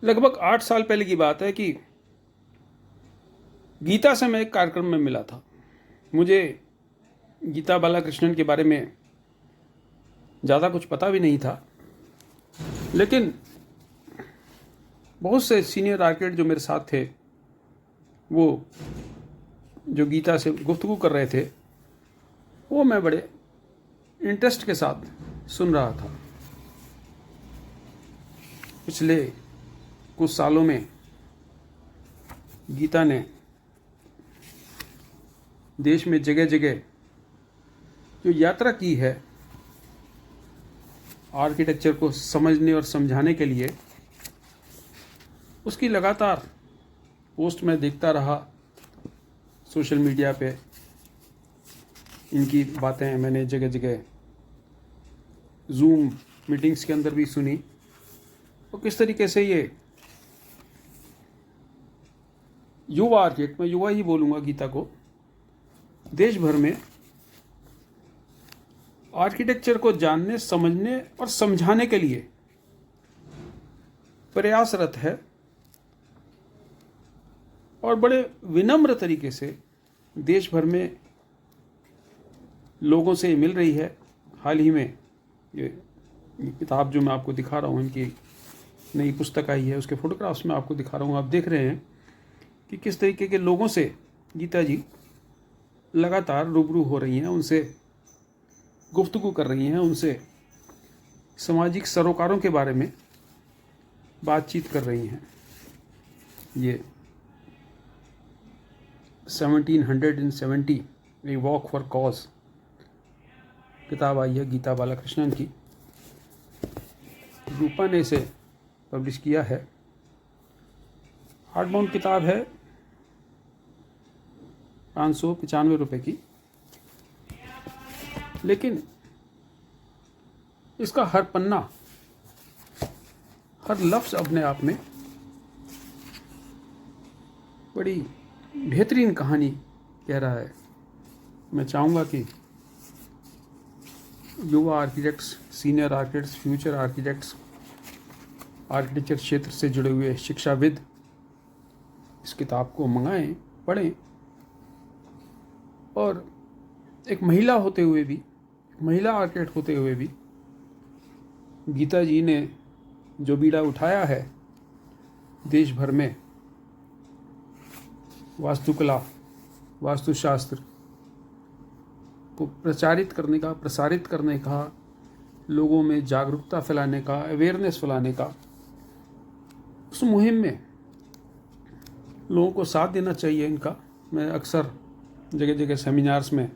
लगभग 8 साल पहले की बात है कि गीता से मैं एक कार्यक्रम में मिला था। मुझे गीता बालाकृष्णन के बारे में ज़्यादा कुछ पता भी नहीं था, लेकिन बहुत से सीनियर आर्किटेक्ट जो मेरे साथ थे, वो जो गीता से गुफ्तगू कर रहे थे, वो मैं बड़े इंटरेस्ट के साथ सुन रहा था। पिछले कुछ सालों में गीता ने देश में जगह जगह जो यात्रा की है आर्किटेक्चर को समझने और समझाने के लिए, उसकी लगातार पोस्ट मैं देखता रहा। सोशल मीडिया पे इनकी बातें मैंने जगह जगह जूम मीटिंग्स के अंदर भी सुनी, और किस तरीके से ये युवा आर्किटेक्ट, मैं युवा ही बोलूँगा गीता को, देश भर में आर्किटेक्चर को जानने, समझने और समझाने के लिए प्रयासरत है और बड़े विनम्र तरीके से देश भर में लोगों से मिल रही है। हाल ही में ये किताब जो मैं आपको दिखा रहा हूँ, इनकी नई पुस्तक आई है, उसके फोटोग्राफ्स मैं आपको दिखा रहा हूँ। आप देख रहे हैं कि किस तरीके के लोगों से गीता जी लगातार रूबरू हो रही हैं, उनसे गुफ्तगू कर रही हैं, उनसे सामाजिक सरोकारों के बारे में बातचीत कर रही हैं। ये 1770 ए वॉक फॉर कॉज किताब आई है गीता बालाकृष्णन की। रूपा ने इसे पब्लिश किया है। हार्डबाउंड किताब है, 595 रुपये की, लेकिन इसका हर पन्ना, हर लफ्ज़ अपने आप में बड़ी बेहतरीन कहानी कह रहा है। मैं चाहूँगा कि युवा architects, senior architects, future architects, architecture क्षेत्र से जुड़े हुए शिक्षाविद इस किताब को मंगाएं, पढ़ें। और एक महिला होते हुए भी, महिला आर्किटेक्ट होते हुए भी, गीता जी ने जो बीड़ा उठाया है देश भर में वास्तुकला, वास्तुशास्त्र को प्रचारित करने का, प्रसारित करने का, लोगों में जागरूकता फैलाने का, अवेयरनेस फैलाने का, उस मुहिम में लोगों को साथ देना चाहिए इनका। मैं अक्सर जगह जगह सेमिनार्स में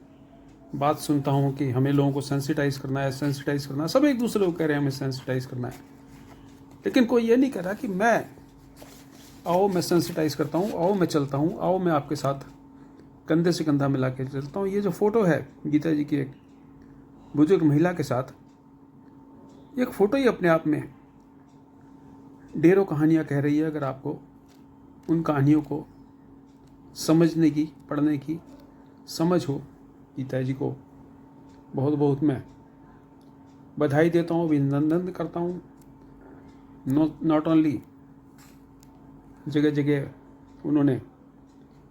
बात सुनता हूँ कि हमें लोगों को सेंसिटाइज करना है, सेंसिटाइज करना है। सब एक दूसरे को कह रहे हैं हमें सेंसिटाइज करना है, लेकिन कोई ये नहीं कह रहा कि मैं, आओ मैं सेंसिटाइज करता हूँ, आओ मैं चलता हूँ, आओ मैं आपके साथ कंधे से कंधा मिला के चलता हूँ। ये जो फ़ोटो है गीता जी की एक बुजुर्ग महिला के साथ, एक फ़ोटो ही अपने आप में ढेरों कहानियाँ कह रही है। अगर आपको उन कहानियों को समझने की, पढ़ने की समझ हो, गीता जी को बहुत बहुत मैं बधाई देता हूँ, अभिनंदन करता हूँ। नॉट ओनली जगह जगह उन्होंने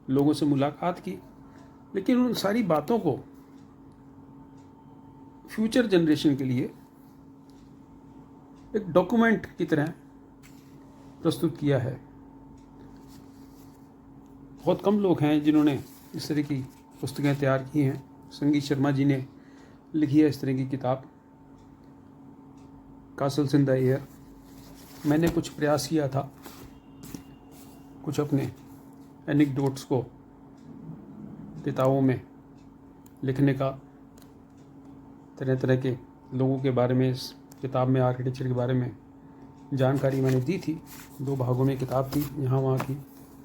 लोगों से मुलाकात की, लेकिन उन सारी बातों को फ्यूचर जनरेशन के लिए एक डॉक्यूमेंट की तरह प्रस्तुत किया है। बहुत कम लोग हैं जिन्होंने इस तरह की पुस्तकें तैयार की हैं। संगीत शर्मा जी ने लिखी है इस तरह की किताब, कासल इन द एयर। मैंने कुछ प्रयास किया था, कुछ अपने एनेक्डोट्स को किताबों में लिखने का, तरह तरह के लोगों के बारे में इस किताब में, आर्किटेक्चर के बारे में जानकारी मैंने दी थी। 2 भागों में किताब थी, यहाँ वहाँ की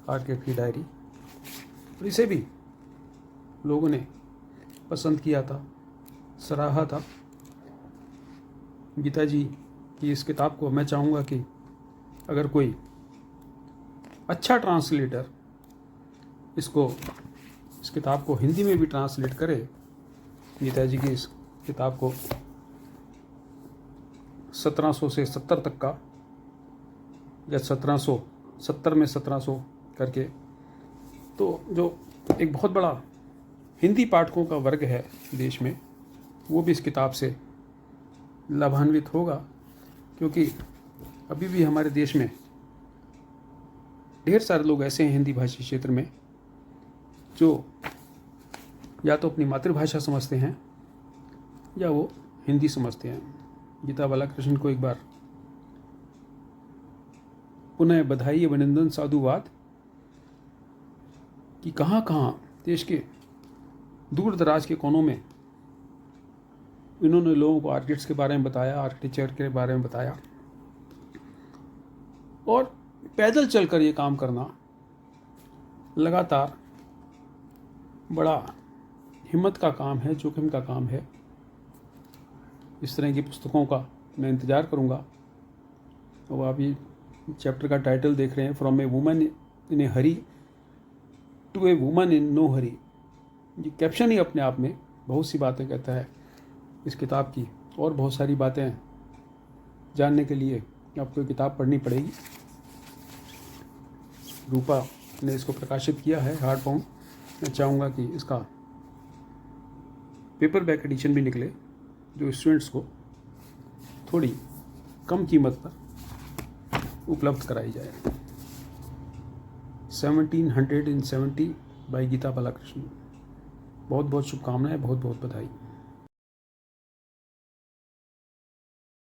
आर्किटेक्ट की डायरी। और इसे भी लोगों ने पसंद किया था, सराहा था। गीता जी की इस किताब को मैं चाहूँगा कि अगर कोई अच्छा ट्रांसलेटर इस किताब को हिंदी में भी ट्रांसलेट करे, गीता जी की इस किताब को 1700 से 70 तक का या 1770 में 1700 करके। तो जो एक बहुत बड़ा हिंदी पाठकों का वर्ग है देश में, वो भी इस किताब से लाभान्वित होगा, क्योंकि अभी भी हमारे देश में ढेर सारे लोग ऐसे हैं हिंदी भाषी क्षेत्र में जो या तो अपनी मातृभाषा समझते हैं या वो हिंदी समझते हैं। गीता बालाकृष्णन को एक बार पुनः बधाई अभिनंदन साधुवाद कि कहाँ कहाँ देश के दूर दराज के कोनों में इन्होंने लोगों को आर्किटेक्ट्स के बारे में बताया, आर्किटेक्चर के बारे में बताया, और पैदल चलकर ये काम करना लगातार बड़ा हिम्मत का काम है, जोखिम का काम है। इस तरह की पुस्तकों का मैं इंतज़ार करूँगा। और आप ये चैप्टर का टाइटल देख रहे हैं, from a woman in a hurry to a woman in no hurry. ये कैप्शन ही अपने आप में बहुत सी बातें कहता है इस किताब की, और बहुत सारी बातें जानने के लिए आपको किताब पढ़नी पड़ेगी। रूपा ने इसको प्रकाशित किया है हार्ड बाउंड। मैं चाहूँगा कि इसका पेपर बैक एडिशन भी निकले, जो स्टूडेंट्स को थोड़ी कम कीमत पर उपलब्ध कराई जाए। 1770 बाय गीता बालाकृष्णन। बहुत बहुत शुभकामनाएं, बहुत बहुत बधाई।